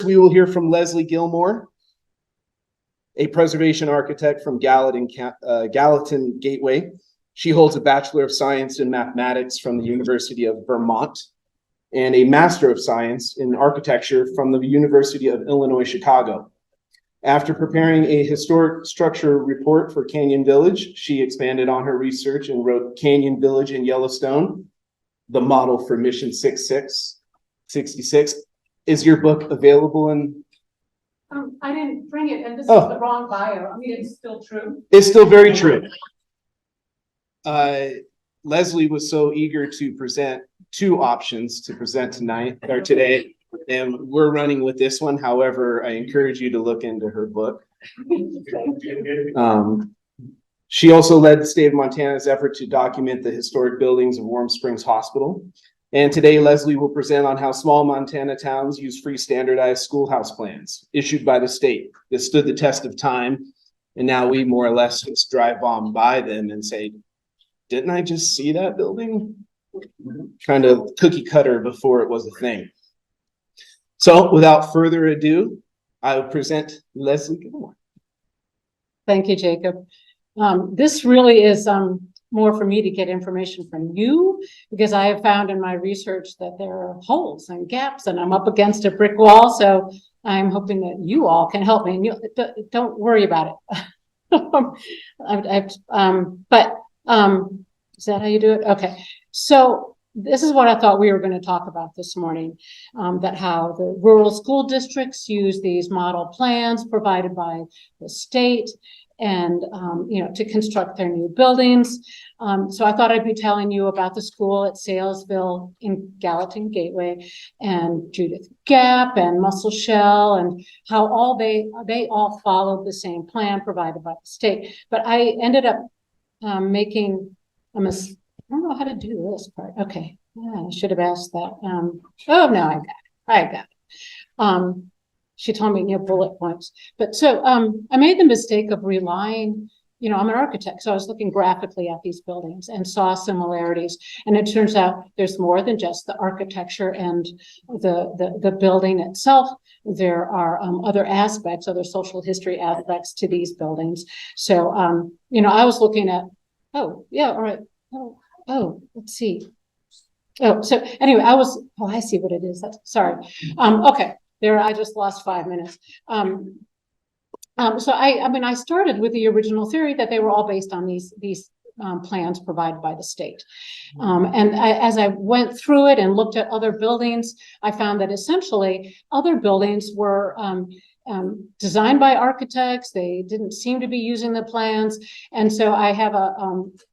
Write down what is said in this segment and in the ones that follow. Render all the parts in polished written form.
we will hear from Lesley Gilmore, a preservation architect from Gallatin Gateway. She holds a Bachelor of Science in Mathematics from the University of Vermont and a Master of Science in Architecture from the University of Illinois, Chicago. After preparing a historic structure report for Canyon Village, she expanded on her research and wrote Canyon Village in Yellowstone, the model for Mission 66. Is your book available in? I didn't bring it, and this is the wrong bio. I mean, it's still true. It's still very true. Lesley was so eager to present two options to present tonight or today, and we're running with this one. However, I encourage you to look into her book. She also led the state of Montana's effort to document the historic buildings of Warm Springs Hospital. And today, Lesley will present on how small Montana towns use free standardized schoolhouse plans issued by the state that stood the test of time. And now we more or less just drive on by them and say, didn't I just see that building? Kind of cookie cutter before it was a thing. So without further ado, I will present Lesley Gilmore. Thank you, Jacob. This really is more for me to get information from you, because I have found in my research that there are holes and gaps and I'm up against a brick wall. So I'm hoping that you all can help me, and you don't worry about it. Is that how you do it? Okay. So this is what I thought we were going to talk about this morning, that how the rural school districts use these model plans provided by the state and, to construct their new buildings. So I thought I'd be telling you about the school at Salesville in Gallatin Gateway and Judith Gap and Musselshell, and how they all followed the same plan provided by the state. But I ended up making I don't know how to do this part. Okay. Yeah, I should have asked that. Oh, no, I got it. She told me, bullet points. But so I made the mistake of relying, I'm an architect, so I was looking graphically at these buildings and saw similarities. And it turns out there's more than just the architecture and the building itself. There are other aspects, other social history aspects to these buildings. So, I was looking at, all right. Let's see. So anyway, I see what it is. Sorry. Okay. There, I just lost 5 minutes. So I started with the original theory that they were all based on these plans provided by the state. And as I went through it and looked at other buildings, I found that essentially other buildings were designed by architects. They didn't seem to be using the plans. And so I have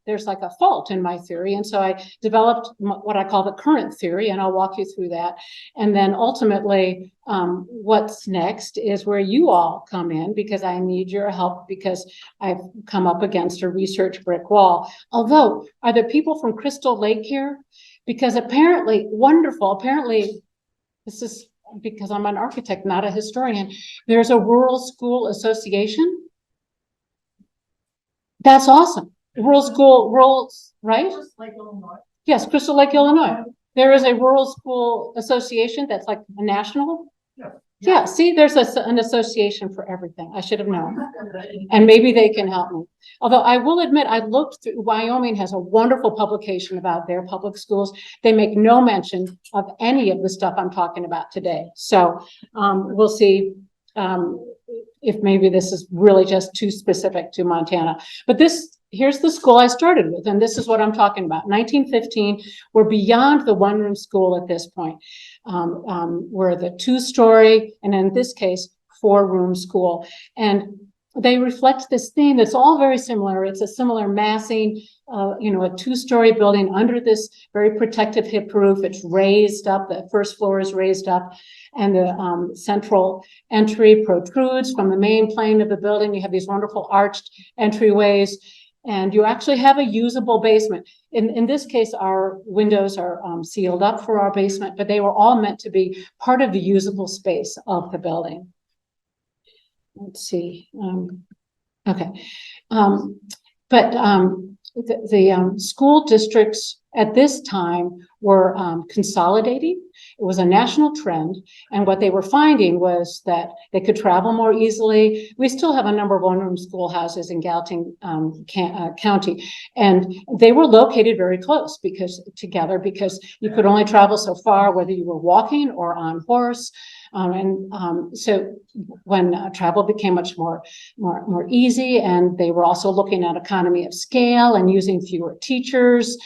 there's like a fault in my theory. And so I developed what I call the current theory, and I'll walk you through that. And then ultimately, what's next is where you all come in, because I need your help, because I've come up against a research brick wall. Although, are there people from Crystal Lake here? Because apparently, this is because I'm an architect, not a historian. There's a rural school association. That's awesome. Rural, right? Lake, Illinois. Yes, Crystal Lake, Illinois. There is a rural school association that's like a national. Yeah, see, there's an association for everything. I should have known. And maybe they can help me. Although I will admit, I looked through, Wyoming has a wonderful publication about their public schools. They make no mention of any of the stuff I'm talking about today. So we'll see if maybe this is really just too specific to Montana. But here's the school I started with, and this is what I'm talking about. 1915, we're beyond the one-room school at this point. We're the two-story, and in this case, four-room school. And they reflect this theme that's all very similar. It's a similar massing, a two-story building under this very protective hip roof. It's raised up, the first floor is raised up, and the central entry protrudes from the main plane of the building. You have these wonderful arched entryways, and you actually have a usable basement. In this case, our windows are sealed up for our basement, but they were all meant to be part of the usable space of the building. Let's see. Okay. But the school districts at this time were consolidating. It was a national trend. And what they were finding was that they could travel more easily. We still have a number of one-room schoolhouses in Gallatin County, and they were located very close because you could only travel so far, whether you were walking or on horse. So when travel became much more easy, and they were also looking at economy of scale and using fewer teachers,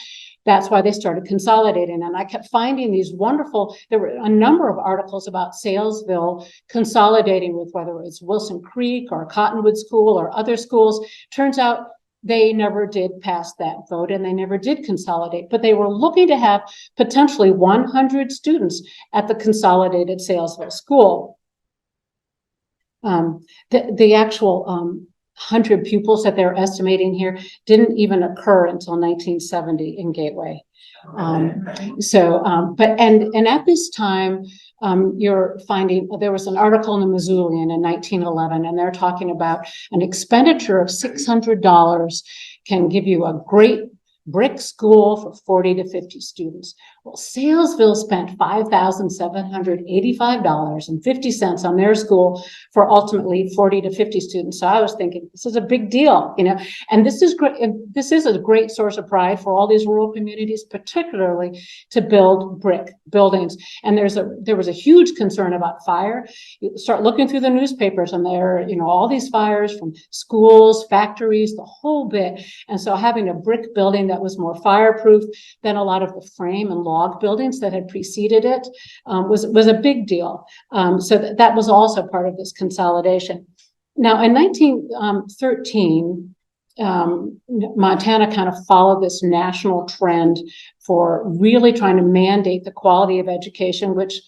that's why they started consolidating. And I kept finding these wonderful, there were a number of articles about Salesville consolidating with whether it was Wilson Creek or Cottonwood School or other schools. Turns out they never did pass that vote, and they never did consolidate, but they were looking to have potentially 100 students at the consolidated Salesville school. The actual 100 pupils that they're estimating here didn't even occur until 1970 in Gateway. But at this time, you're finding, there was an article in the Musselshell in 1911, and they're talking about an expenditure of $600 can give you a great brick school for 40 to 50 students. Well, Salesville spent $5,785.50 on their school for ultimately 40 to 50 students. So I was thinking, this is a big deal, and this is great. This is a great source of pride for all these rural communities, particularly to build brick buildings. And there was a huge concern about fire. You start looking through the newspapers, and there are, all these fires from schools, factories, the whole bit. And so having a brick building that was more fireproof than a lot of the frame and log buildings that had preceded it was a big deal. So that was also part of this consolidation. Now, in 1913, Montana kind of followed this national trend for really trying to mandate the quality of education, which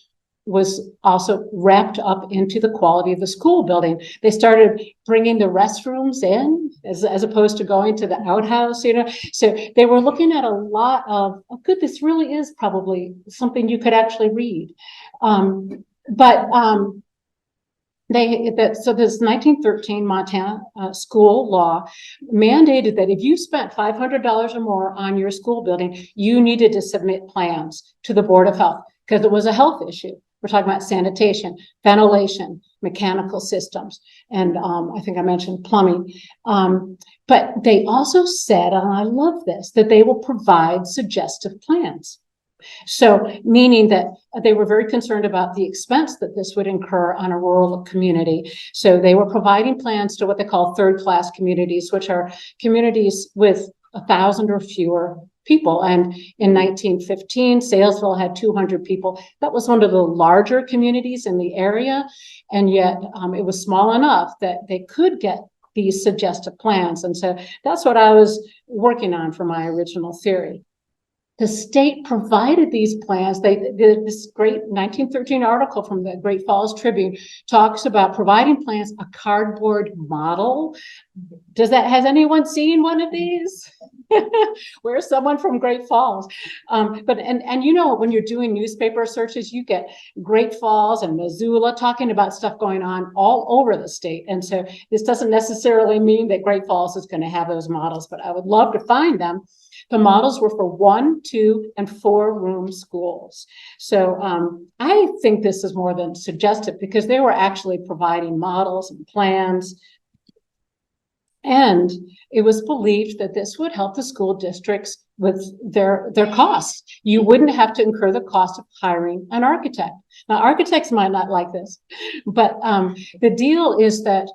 was also wrapped up into the quality of the school building. They started bringing the restrooms in as opposed to going to the outhouse, So they were looking at a lot of, oh, good, this really is probably something you could actually read. So this 1913 Montana school law mandated that if you spent $500 or more on your school building, you needed to submit plans to the Board of Health because it was a health issue. We're talking about sanitation, ventilation, mechanical systems, and I think I mentioned plumbing. But they also said, and I love this, that they will provide suggestive plans. So meaning that they were very concerned about the expense that this would incur on a rural community. So they were providing plans to what they call third-class communities, which are communities with 1,000 or fewer people. And in 1915, Salesville had 200 people. That was one of the larger communities in the area. And yet it was small enough that they could get these suggestive plans. And so that's what I was working on for my original theory. The state provided these plans. They did this great 1913 article from the Great Falls Tribune talks about providing plans, a cardboard model. Has anyone seen one of these? Where's someone from Great Falls? But when you're doing newspaper searches, you get Great Falls and Missoula talking about stuff going on all over the state. And so this doesn't necessarily mean that Great Falls is going to have those models, but I would love to find them. The models were for 1, 2, and 4 room schools. So I think this is more than suggestive because they were actually providing models and plans. And it was believed that this would help the school districts with their costs. You wouldn't have to incur the cost of hiring an architect. Now, architects might not like this, but the deal is that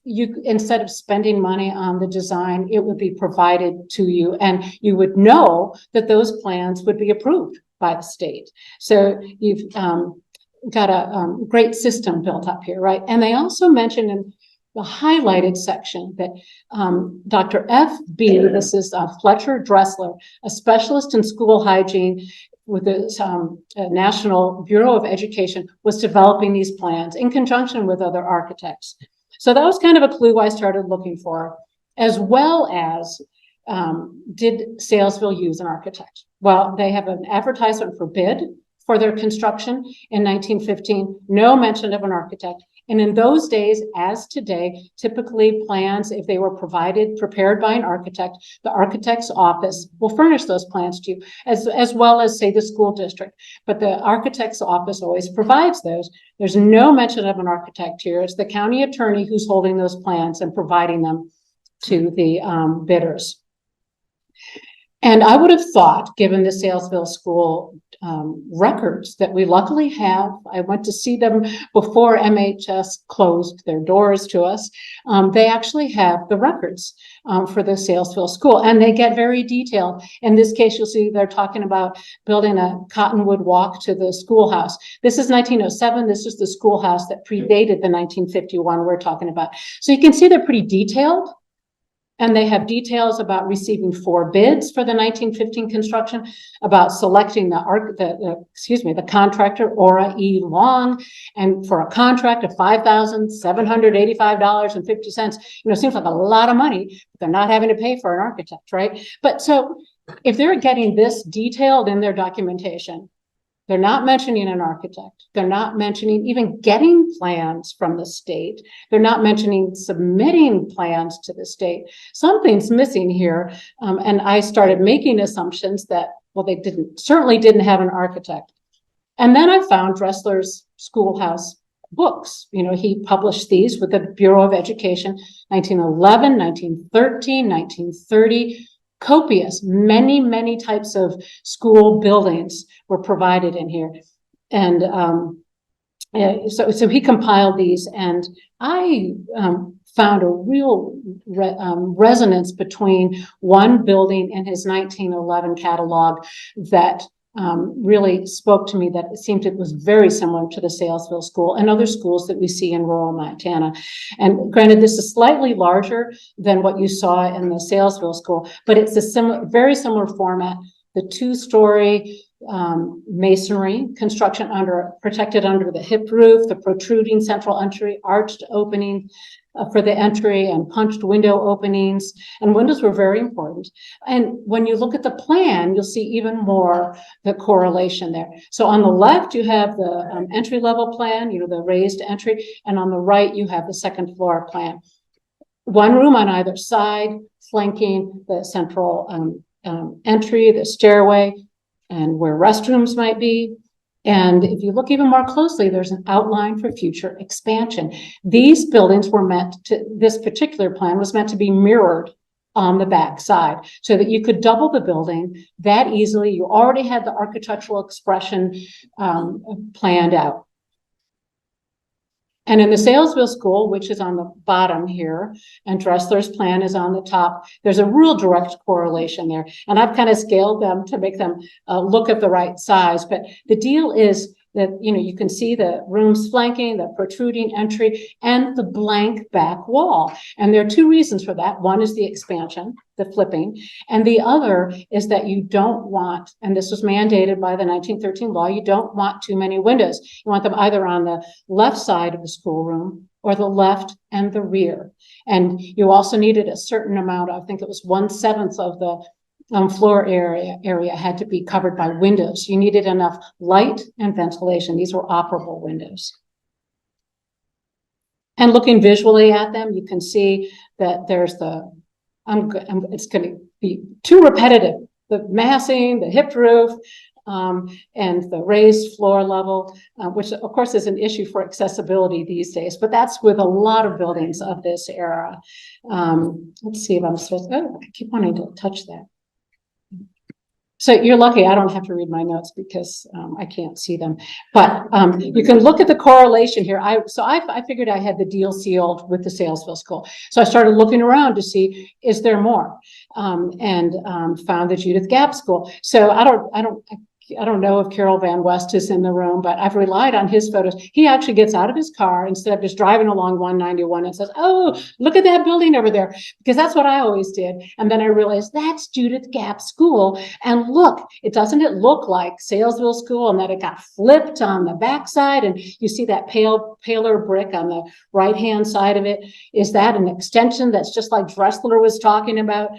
you, instead of spending money on the design, it would be provided to you, and you would know that those plans would be approved by the state. So you've got a great system built up here, right? And they also mentioned in the highlighted section that Dr. F.B., this is Fletcher Dressler, a specialist in school hygiene with the National Bureau of Education, was developing these plans in conjunction with other architects. So that was kind of a clue I started looking for, as well as did Salesville use an architect? Well, they have an advertisement for bid for their construction in 1915, no mention of an architect. And in those days, as today, typically plans, if they were prepared by an architect, the architect's office will furnish those plans to you, as well as, say, the school district. But the architect's office always provides those. There's no mention of an architect here. It's the county attorney who's holding those plans and providing them to the bidders. And I would have thought, given the Salesville School records that we luckily have, I went to see them before MHS closed their doors to us. They actually have the records for the Salesville School, and they get very detailed. In this case, you'll see they're talking about building a cottonwood walk to the schoolhouse. This is 1907. This is the schoolhouse that predated the 1951 we're talking about. So you can see they're pretty detailed. And they have details about receiving 4 bids for the 1915 construction, about selecting the contractor, Ora E. Long, and for a contract of $5,785.50. Seems like a lot of money, but they're not having to pay for an architect, right? But so if they're getting this detailed in their documentation, they're not mentioning an architect. They're not mentioning even getting plans from the state. They're not mentioning submitting plans to the state. Something's missing here. And I started making assumptions that, well, they certainly didn't have an architect. And then I found Dressler's Schoolhouse books. He published these with the Bureau of Education, 1911, 1913, 1930. Copious, many types of school buildings were provided in here. And so he compiled these, and I found a real resonance between one building in his 1911 catalog that really spoke to me, that it seemed it was very similar to the Salesville School and other schools that we see in rural Montana. And granted, this is slightly larger than what you saw in the Salesville School, but it's a very similar format. The 2-story masonry construction protected under the hip roof, the protruding central entry, arched opening for the entry, and punched window openings. And windows were very important. And when you look at the plan, you'll see even more the correlation there. So on the left, you have the entry level plan, the raised entry, and on the right, you have the second floor plan. One room on either side, flanking the central entry, the stairway, and where restrooms might be. And if you look even more closely, there's an outline for future expansion. These buildings were this particular plan was meant to be mirrored on the back side so that you could double the building that easily. You already had the architectural expression planned out. And in the Salesville School, which is on the bottom here, and Dressler's plan is on the top, there's a real direct correlation there. And I've kind of scaled them to make them look at the right size. But the deal is that, you can see the rooms flanking, the protruding entry, and the blank back wall. And there are 2 reasons for that. One is the expansion, the flipping. And the other is that you don't want, and this was mandated by the 1913 law, you don't want too many windows. You want them either on the left side of the schoolroom or the left and the rear. And you also needed a certain amount, I think it was 1/7 of the floor area had to be covered by windows. You needed enough light and ventilation. These were operable windows. And looking visually at them, you can see that there's it's going to be too repetitive. The massing, the hip roof, and the raised floor level, which of course is an issue for accessibility these days, but that's with a lot of buildings of this era. Let's see if I'm supposed to, I keep wanting to touch that. So you're lucky I don't have to read my notes because I can't see them. But you can look at the correlation here. I figured I had the deal sealed with the Salesville School. So I started looking around to see, is there more? And found the Judith Gap School. So I don't know if Carol Van West is in the room, but I've relied on his photos. He actually gets out of his car instead of just driving along 191 and says, "Oh, look at that building over there," because that's what I always did. And then I realized that's Judith Gap School. And look, doesn't it look like Salesville School, and that it got flipped on the backside, and you see that paler brick on the right-hand side of it. Is that an extension that's just like Dressler was talking about?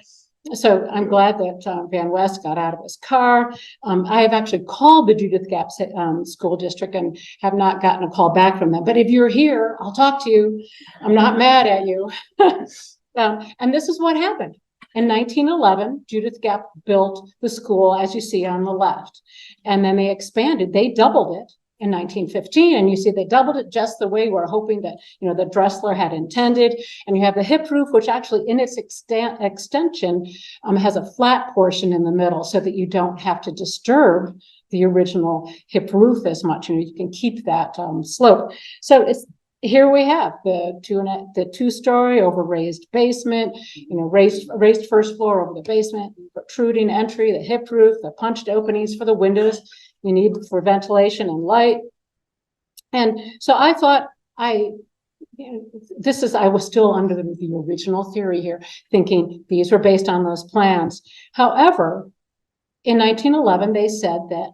So I'm glad that Van West got out of his car. I have actually called the Judith Gap School District and have not gotten a call back from them. But if you're here, I'll talk to you. I'm not mad at you. And this is what happened. In 1911, Judith Gap built the school, as you see on the left. And then they expanded. They doubled it in 1915, and you see they doubled it just the way we're hoping that, you know, the Dressler had intended. And you have the hip roof, which actually in its extension has a flat portion in the middle so that you don't have to disturb the original hip roof as much, and you can keep that slope. So it's here we have the two-story over raised basement, you know, raised first floor over the basement, protruding entry, the hip roof, the punched openings for the windows you need for ventilation and light. And so I thought I was still under the original theory here, thinking these were based on those plans. However, in 1911, they said that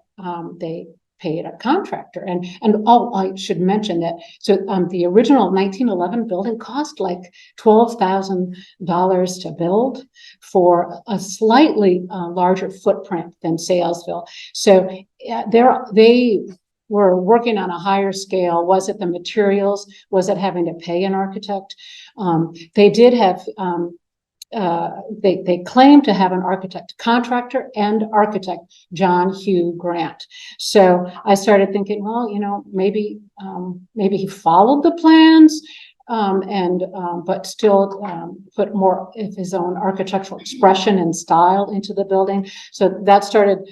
they paid a contractor. And I should mention that, so the original 1911 building cost like $12,000 to build for a slightly larger footprint than Salesville. So they were working on a higher scale. Was it the materials? Was it having to pay an architect? They did have they claim to have an architect, contractor and architect, John Hugh Grant. So I started thinking, well, you know, maybe he followed the plans, but still put more of his own architectural expression and style into the building. So that started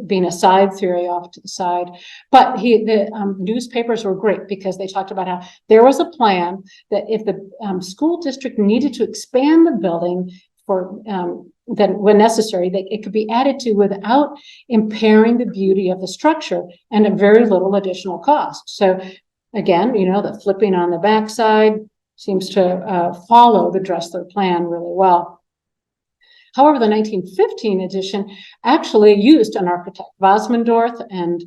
being a side theory off to the side. But the newspapers were great because they talked about how there was a plan that if the school district needed to expand the building for then when necessary, it could be added to without impairing the beauty of the structure and at very little additional cost. So again, you know, the flipping on the backside seems to follow the Dressler plan really well. However, the 1915 edition actually used an architect, Vosmendorf and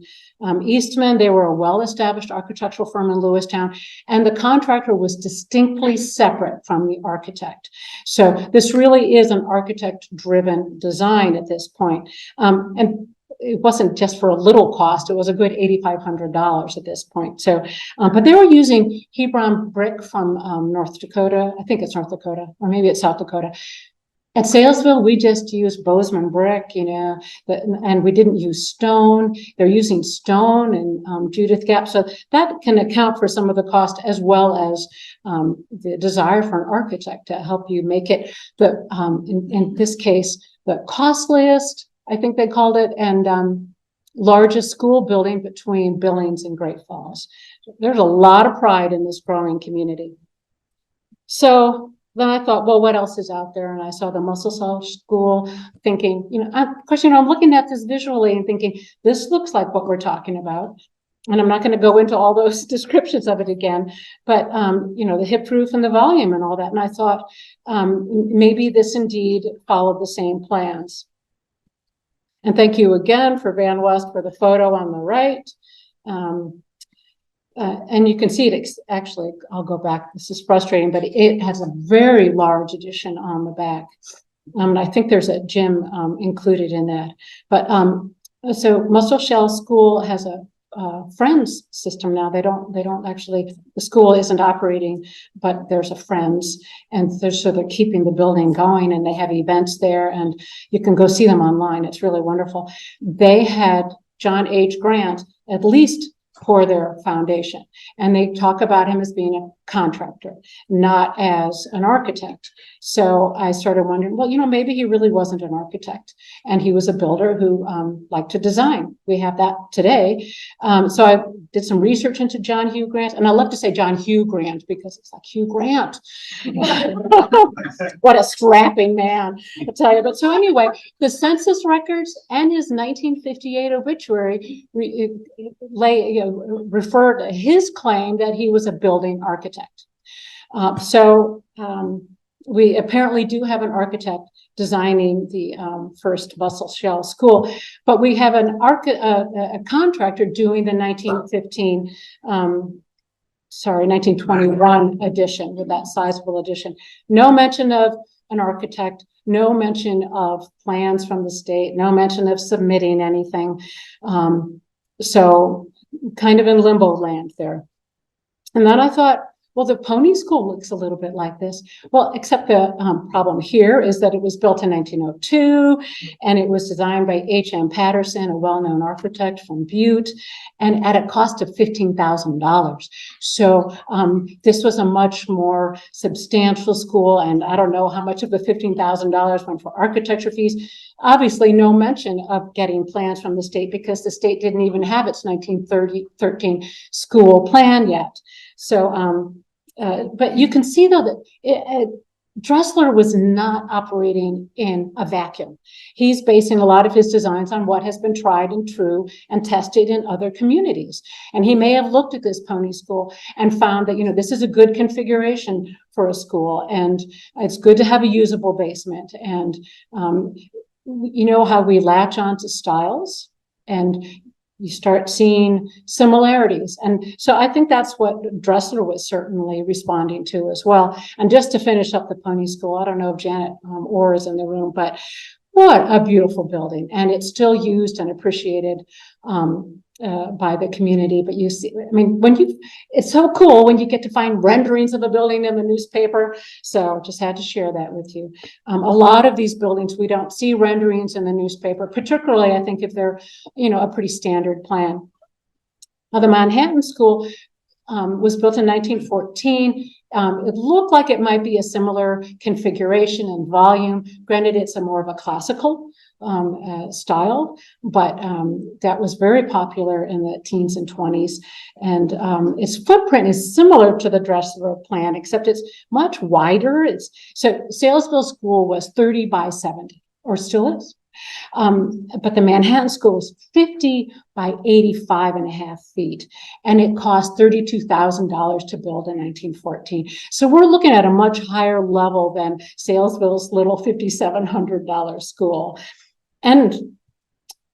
Eastman. They were a well-established architectural firm in Lewistown, and the contractor was distinctly separate from the architect. So this really is an architect-driven design at this point. And it wasn't just for a little cost, it was a good $8,500 at this point. So, but they were using Hebron brick from North Dakota. I think it's North Dakota, or maybe it's South Dakota. At Salesville, we just used Bozeman brick, you know, and we didn't use stone. They're using stone and Judith Gap. So that can account for some of the cost, as well as the desire for an architect to help you make it, in this case, the costliest, I think they called it, and largest school building between Billings and Great Falls. There's a lot of pride in this growing community. So then I thought, well, what else is out there? And I saw the Musselshell School, thinking, you know, of course, you know, I'm looking at this visually and thinking, this looks like what we're talking about. And I'm not going to go into all those descriptions of it again, but, you know, the hip roof and the volume and all that. And I thought maybe this indeed followed the same plans. And thank you again for Van West for the photo on the right. And you can see it actually, I'll go back, this is frustrating, but it has a very large addition on the back. I think there's a gym included in that. But so Musselshell School has a friends system now. They don't actually, the school isn't operating, but there's a friends, and so they're keeping the building going, and they have events there, and you can go see them online. It's really wonderful. They had John H. Grant at least pour their foundation, and they talk about him as being a contractor, not as an architect. So I started wondering, well, you know, maybe he really wasn't an architect, and he was a builder who liked to design. We have that today. So I did some research into John Hugh Grant, and I love to say John Hugh Grant because it's like Hugh Grant. What a strapping man, I tell you. But so anyway, the census records and his 1958 obituary refer to his claim that he was a building architect. We apparently do have an architect designing the first Musselshell School, but we have a contractor doing the 1921 edition, with that sizable addition. No mention of an architect, no mention of plans from the state, no mention of submitting anything. So kind of in limbo land there. And then I thought, well, the Pony School looks a little bit like this. Well, except the problem here is that it was built in 1902 and it was designed by H.M. Patterson, a well-known architect from Butte, and at a cost of $15,000. So this was a much more substantial school, and I don't know how much of the $15,000 went for architecture fees. Obviously, no mention of getting plans from the state because the state didn't even have its 1913 school plan yet. So, but you can see though that Dressler was not operating in a vacuum. He's basing a lot of his designs on what has been tried and true and tested in other communities. And he may have looked at this Pony School and found that, you know, this is a good configuration for a school and it's good to have a usable basement. And you know how we latch on to styles and you start seeing similarities. And so I think that's what Dressler was certainly responding to as well. And just to finish up the Pony School, I don't know if Janet Orr is in the room, but what a beautiful building. And it's still used and appreciated by the community. But you see, I mean, it's so cool when you get to find renderings of a building in the newspaper. So just had to share that with you. A lot of these buildings, we don't see renderings in the newspaper, particularly I think if they're, you know, a pretty standard plan. Now, the Manhattan School was built in 1914. It looked like it might be a similar configuration and volume. Granted, it's a more of a classical style, but that was very popular in the teens and 20s. And its footprint is similar to the Dressler plan, except it's much wider. So Salesville School was 30 by 70, or still is. But the Manhattan School is 50 by 85.5 feet, and it cost $32,000 to build in 1914. So we're looking at a much higher level than Salesville's little $5,700 school. And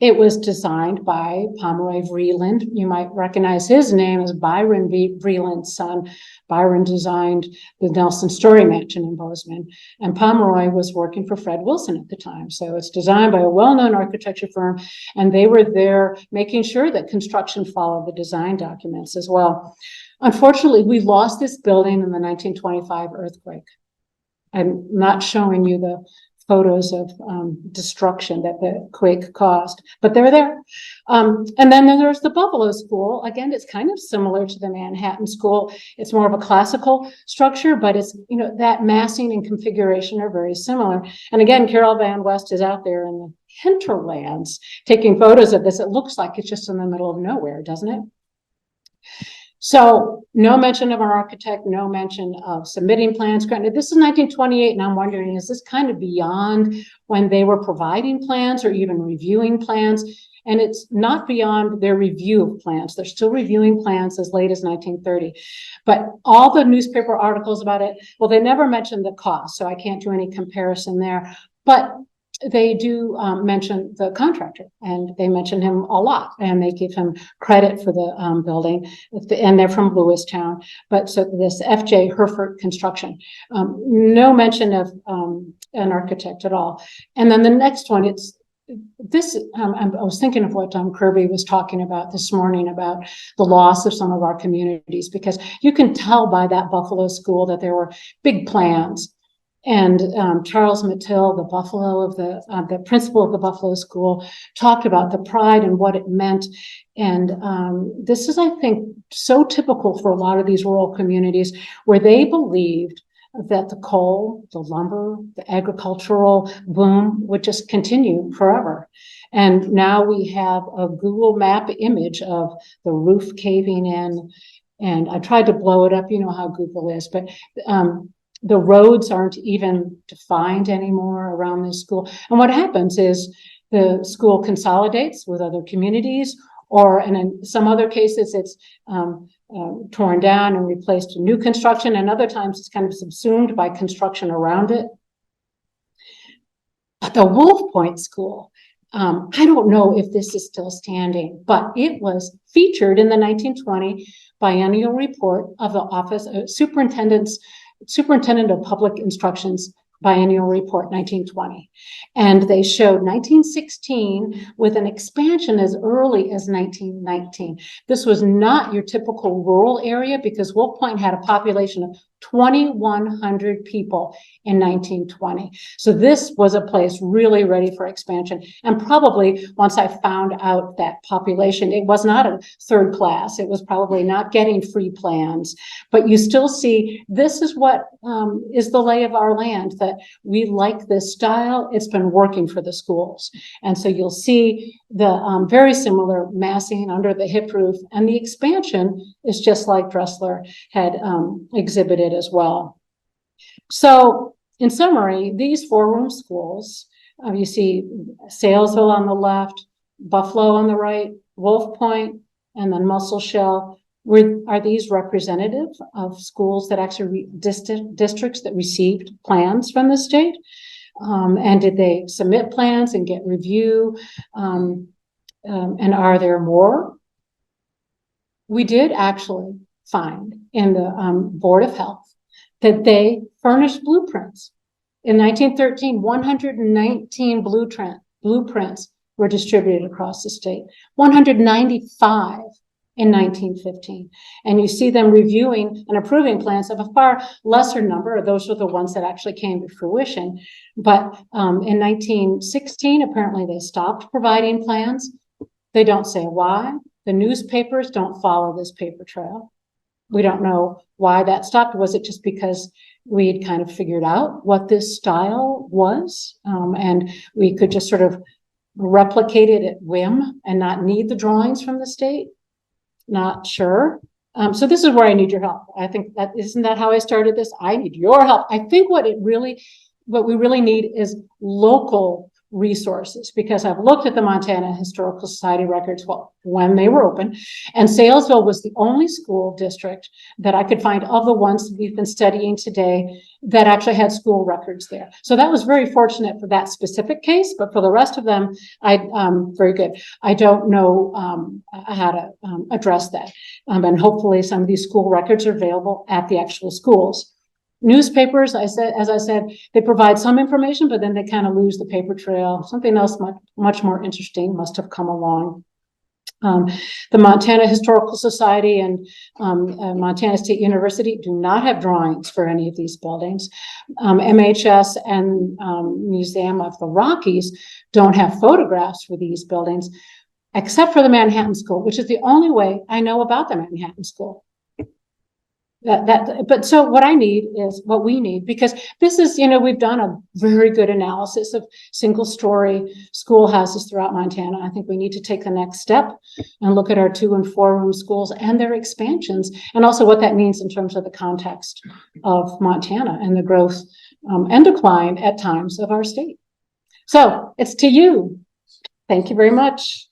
it was designed by Pomeroy Vreeland. You might recognize his name as Byron Vreeland's son. Byron designed the Nelson Story Mansion in Bozeman, and Pomeroy was working for Fred Wilson at the time. So it's designed by a well-known architecture firm, and they were there making sure that construction followed the design documents as well. Unfortunately, we lost this building in the 1925 earthquake. I'm not showing you the photos of destruction that the quake caused, but they're there. And then there's the Buffalo School. Again, it's kind of similar to the Manhattan School. It's more of a classical structure, but it's, you know, that massing and configuration are very similar. And again, Carol Van West is out there in the hinterlands taking photos of this. It looks like it's just in the middle of nowhere, doesn't it? So no mention of an architect, no mention of submitting plans. Granted, this is 1928, and I'm wondering, is this kind of beyond when they were providing plans or even reviewing plans? And it's not beyond their review of plans. They're still reviewing plans as late as 1930. But all the newspaper articles about it, well, they never mentioned the cost, so I can't do any comparison there. But they do mention the contractor, and they mention him a lot, and they give him credit for the building, and they're from Lewistown. But so this F.J. Herford Construction, no mention of an architect at all. And then the next one, it's this, I was thinking of what Kirby was talking about this morning about the loss of some of our communities, because you can tell by that Buffalo School that there were big plans. And Charles Mathill, the Buffalo of the principal of the Buffalo School, talked about the pride and what it meant. And this is, I think, so typical for a lot of these rural communities where they believed that the coal, the lumber, the agricultural boom would just continue forever. And now we have a Google map image of the roof caving in. And I tried to blow it up, you know how Google is, but the roads aren't even defined anymore around this school. And what happens is the school consolidates with other communities, or in some other cases, it's torn down and replaced with new construction. And other times it's kind of subsumed by construction around it. But the Wolf Point School, I don't know if this is still standing, but it was featured in the 1920 biennial report of the Office of Superintendent of Public Instruction's biennial report, 1920. And they showed 1916 with an expansion as early as 1919. This was not your typical rural area because Wolf Point had a population of 2,100 people in 1920. So this was a place really ready for expansion. And probably once I found out that population, it was not a third class. It was probably not getting free plans, but you still see this is what is the lay of our land, that we like this style. It's been working for the schools. And so you'll see the very similar massing under the hip roof, and the expansion is just like Dressler had exhibited as well. So in summary, these 4-room schools, you see Salesville on the left, Buffalo on the right, Wolf Point, and then Musselshell. Are these representative of schools that actually districts that received plans from the state? And did they submit plans and get review? And are there more? We did actually find in the Board of Health that they furnished blueprints. In 1913, 119 blueprints were distributed across the state, 195 in 1915. And you see them reviewing and approving plans of a far lesser number. Those are the ones that actually came to fruition. But in 1916, apparently they stopped providing plans. They don't say why. The newspapers don't follow this paper trail. We don't know why that stopped. Was it just because we'd kind of figured out what this style was, and we could just sort of replicate it at whim and not need the drawings from the state? Not sure. So this is where I need your help. I think isn't that how I started this? I need your help. I think what we really need is local resources, because I've looked at the Montana Historical Society records, when they were open, and Salesville was the only school district that I could find of the ones that we've been studying today that actually had school records there. So that was very fortunate for that specific case, but for the rest of them, very good. I don't know how to address that. And hopefully some of these school records are available at the actual schools. Newspapers, as I said, they provide some information, but then they kind of lose the paper trail. Something else much more interesting must have come along. The Montana Historical Society and Montana State University do not have drawings for any of these buildings. MHS and Museum of the Rockies don't have photographs for these buildings, except for the Manhattan School, which is the only way I know about the Manhattan School. But so what we need, because this is, we've done a very good analysis of single-story schoolhouses throughout Montana. I think we need to take the next step and look at our 2- and 4-room schools and their expansions, and also what that means in terms of the context of Montana and the growth and decline at times of our state. So it's to you. Thank you very much.